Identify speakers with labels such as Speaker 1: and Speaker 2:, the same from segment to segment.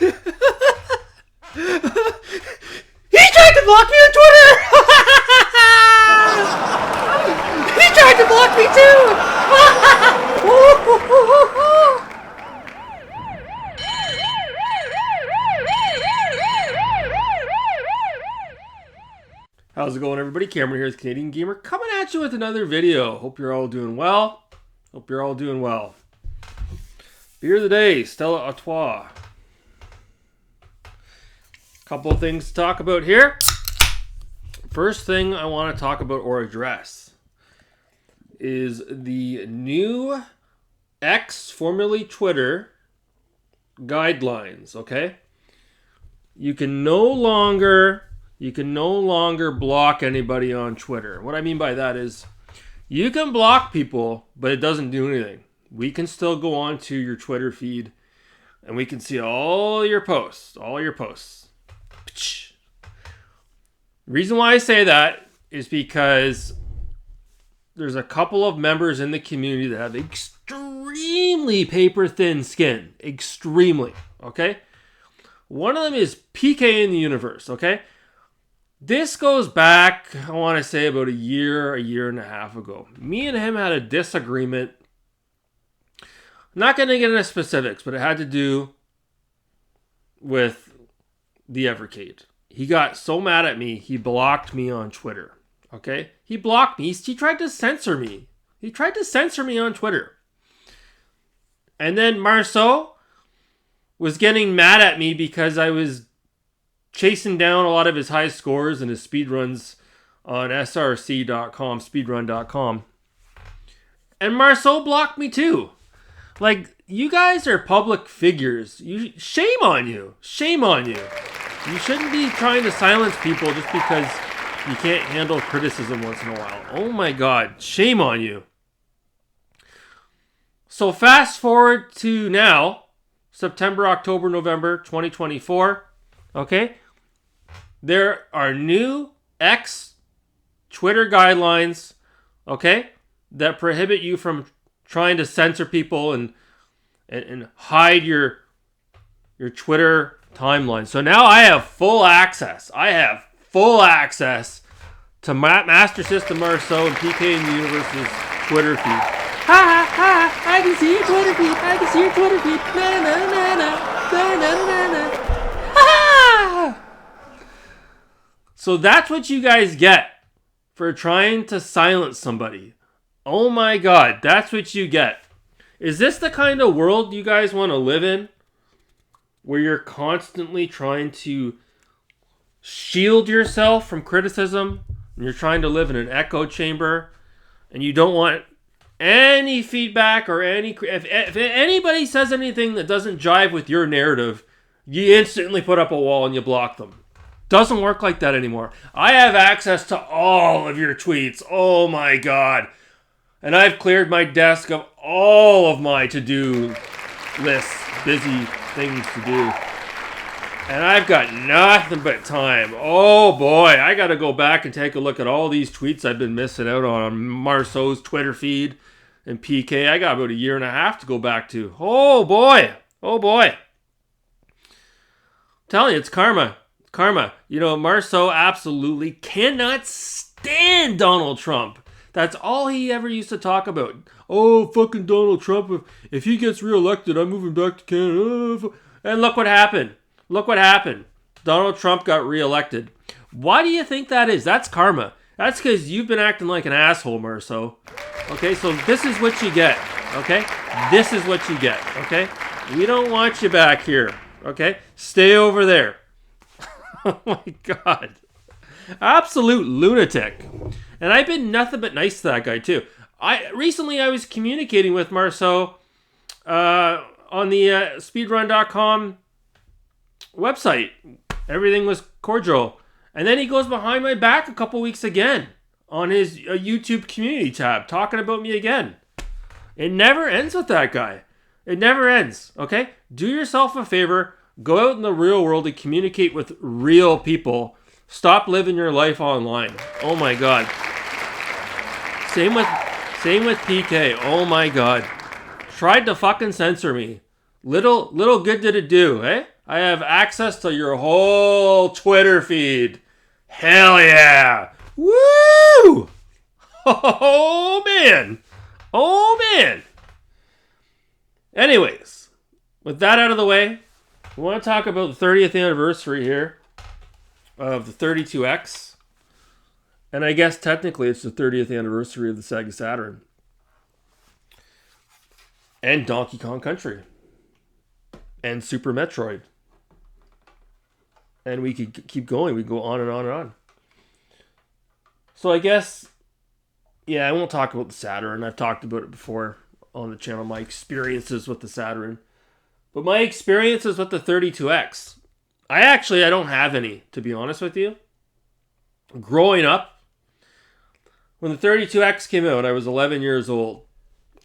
Speaker 1: He tried to block me on Twitter! He tried to block me too! How's it going, everybody? Cameron here is Canadian Gamer, coming at you with another video. Hope you're all doing well. Beer of the day, Stella Artois. Couple of things to talk about here. First thing I want to talk about or address is the new X, formerly Twitter, guidelines, okay? You can no longer block anybody on Twitter. What I mean by that is you can block people, but it doesn't do anything. We can still go on to your Twitter feed and we can see all your posts. The reason why I say that is because there's a couple of members in the community that have extremely paper thin skin. Extremely, okay? One of them is PK in the Universe, okay? This goes back, I want to say, about a year and a half ago. Me and him had a disagreement. I'm not going to get into specifics, but it had to do with the Evercade. He got so mad at me, he blocked me on Twitter. Okay? He blocked me. He tried to censor me. He tried to censor me on Twitter. And then Marceau was getting mad at me because I was chasing down a lot of his high scores and his speedruns on src.com, speedrun.com. And Marceau blocked me too. Like, you guys are public figures. Shame on you. Shame on you. You shouldn't be trying to silence people just because you can't handle criticism once in a while. Oh my God. Shame on you. So fast forward to now, September, October, November 2024. Okay? There are new X Twitter guidelines, okay, that prohibit you from trying to censor people and hide your Twitter timeline. So now I have full access. To Master System Marceau and PK in the Universe's Twitter feed. I can see your Twitter feed. Na na na na. Na na na na. So that's what you guys get for trying to silence somebody. Oh my God, that's what you get. Is this the kind of world you guys want to live in? Where you're constantly trying to shield yourself from criticism, and you're trying to live in an echo chamber, and you don't want any feedback or any... If anybody says anything that doesn't jive with your narrative, you instantly put up a wall and you block them. Doesn't work like that anymore. I have access to all of your tweets. Oh my God. And I've cleared my desk of all of my to-do lists, busy things to do. And I've got nothing but time. Oh boy, I gotta go back and take a look at all these tweets I've been missing out on Marceau's Twitter feed and PK. I got about a year and a half to go back to. Oh boy. I'm telling you, it's karma. You know, Marceau absolutely cannot stand Donald Trump. That's all he ever used to talk about. Oh, fucking Donald Trump. If he gets reelected, I'm moving back to Canada. And look what happened. Donald Trump got reelected. Why do you think that is? That's karma. That's because you've been acting like an asshole, Marceau. Okay, so this is what you get. Okay? This is what you get. Okay? We don't want you back here. Okay? Stay over there. Oh my God. Absolute lunatic. And I've been nothing but nice to that guy too. Recently I was communicating with Marceau on the speedrun.com website. Everything was cordial. And then he goes behind my back a couple weeks again on his YouTube community tab talking about me again. It never ends with that guy. It never ends. Okay? Do yourself a favor. Go out in the real world and communicate with real people. Stop living your life online. Oh my God. Same with PK. Oh my God. Tried to fucking censor me. Little good did it do, eh? I have access to your whole Twitter feed. Hell yeah. Woo! Oh, man. Oh, man. Anyways, with that out of the way, we want to talk about the 30th anniversary here of the 32X. And I guess technically it's the 30th anniversary of the Sega Saturn. And Donkey Kong Country. And Super Metroid. And we could keep going. We go on and on and on. So I guess, yeah, I won't talk about the Saturn. I've talked about it before on the channel, my experiences with the Saturn. But my experiences with the 32X, I don't have any, to be honest with you. Growing up, when the 32X came out, I was 11 years old.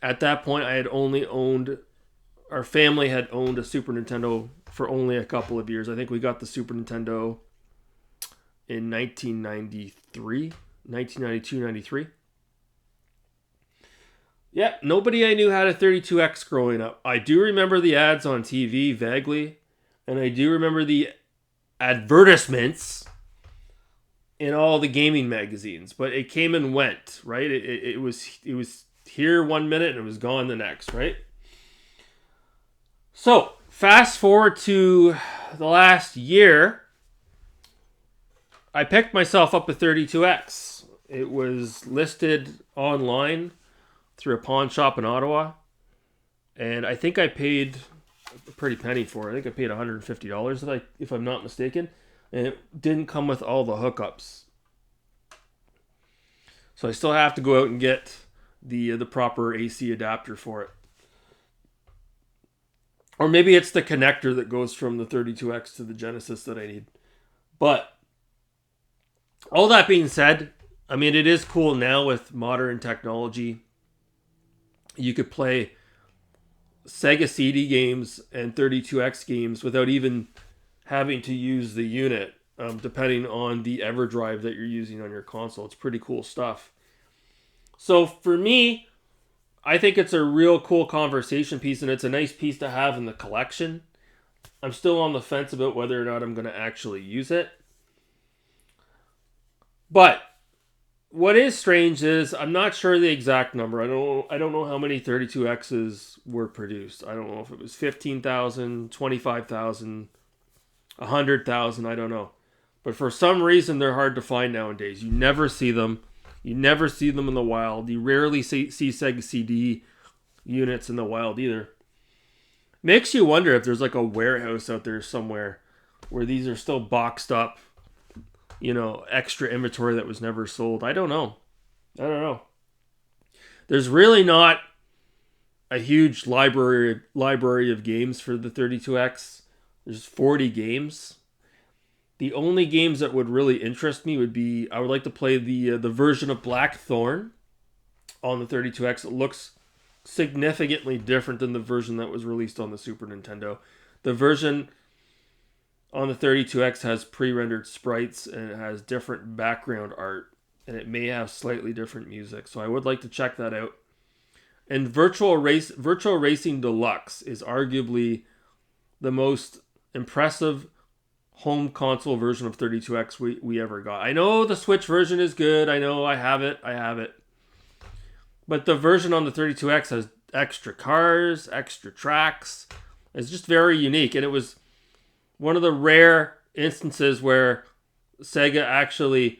Speaker 1: At that point, our family had owned a Super Nintendo for only a couple of years. I think we got the Super Nintendo in 1992, 93. Yeah, nobody I knew had a 32X growing up. I do remember the ads on TV vaguely, and I do remember the advertisements in all the gaming magazines, but it came and went, right? It was here one minute and it was gone the next, right? So, fast forward to the last year, I picked myself up a 32X. It was listed online through a pawn shop in Ottawa, and I think I paid a pretty penny for it. I think I paid $150 if I'm not mistaken, and it didn't come with all the hookups. So I still have to go out and get the proper AC adapter for it. Or maybe it's the connector that goes from the 32X to the Genesis that I need. But all that being said, I mean, it is cool now with modern technology. You could play Sega CD games and 32X games without even having to use the unit, depending on the EverDrive that you're using on your console. It's pretty cool stuff. So for me, I think it's a real cool conversation piece, and it's a nice piece to have in the collection. I'm still on the fence about whether or not I'm going to actually use it. But what is strange is I'm not sure the exact number. I don't know how many 32Xs were produced. I don't know if it was 15,000, 25,000, 100,000. I don't know. But for some reason, they're hard to find nowadays. You never see them. You never see them in the wild. You rarely see Sega CD units in the wild either. Makes you wonder if there's like a warehouse out there somewhere where these are still boxed up, extra inventory that was never sold. I don't know. There's really not a huge library of games for the 32X. There's 40 games. The only games that would really interest me would be, I would like to play the version of Blackthorn on the 32X. It looks significantly different than the version that was released on the Super Nintendo. The version on the 32X has pre-rendered sprites and it has different background art, and it may have slightly different music. So I would like to check that out. And Virtual Racing Deluxe is arguably the most impressive home console version of 32X we ever got. I know the Switch version is good. I know I have it. But the version on the 32X has extra cars, extra tracks. It's just very unique. And it was one of the rare instances where Sega actually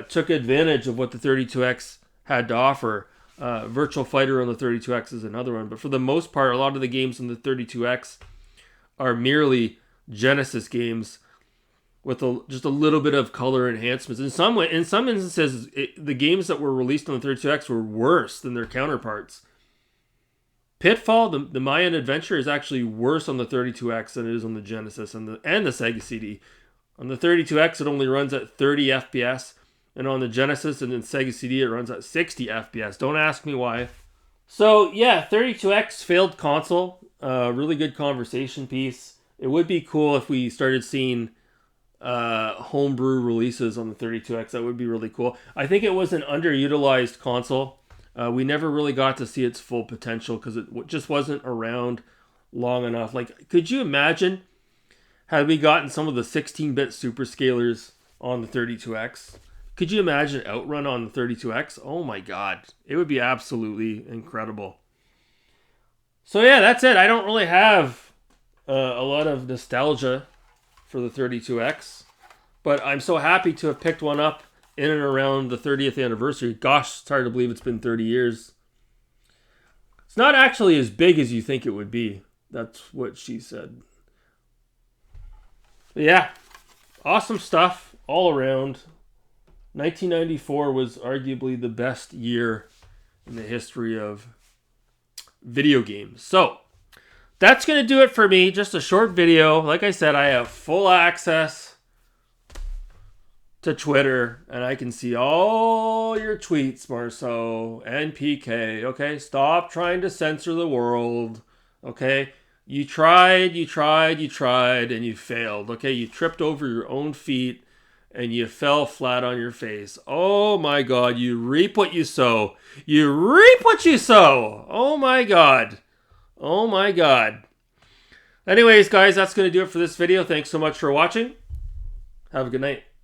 Speaker 1: took advantage of what the 32X had to offer. Virtual Fighter on the 32X is another one. But for the most part, a lot of the games on the 32X are merely Genesis games with just a little bit of color enhancements. In some instances, the games that were released on the 32X were worse than their counterparts. Pitfall, the Mayan Adventure, is actually worse on the 32X than it is on the Genesis and the Sega CD. On the 32X, it only runs at 30 FPS, and on the Genesis and the Sega CD, it runs at 60 FPS. Don't ask me why. So yeah, 32X failed console. Really good conversation piece. It would be cool if we started seeing homebrew releases on the 32X. That would be really cool. I think it was an underutilized console. We never really got to see its full potential because it just wasn't around long enough. Like, could you imagine had we gotten some of the 16-bit superscalers on the 32X. Could you imagine Outrun on the 32X? Oh my god. It would be absolutely incredible. So yeah, that's it. I don't really have a lot of nostalgia for the 32X. But I'm so happy to have picked one up in and around the 30th anniversary. Gosh, it's hard to believe it's been 30 years. It's not actually as big as you think it would be. That's what she said. But yeah, awesome stuff all around. 1994 was arguably the best year in the history of video games. So, that's going to do it for me. Just a short video. Like I said, I have full access to Twitter, and I can see all your tweets, Marceau and PK. Okay, stop trying to censor the world. Okay, you tried, and you failed. Okay, you tripped over your own feet, and you fell flat on your face. Oh my god, you reap what you sow. You reap what you sow. Oh my god. Oh my god. Anyways, guys, that's going to do it for this video. Thanks so much for watching. Have a good night.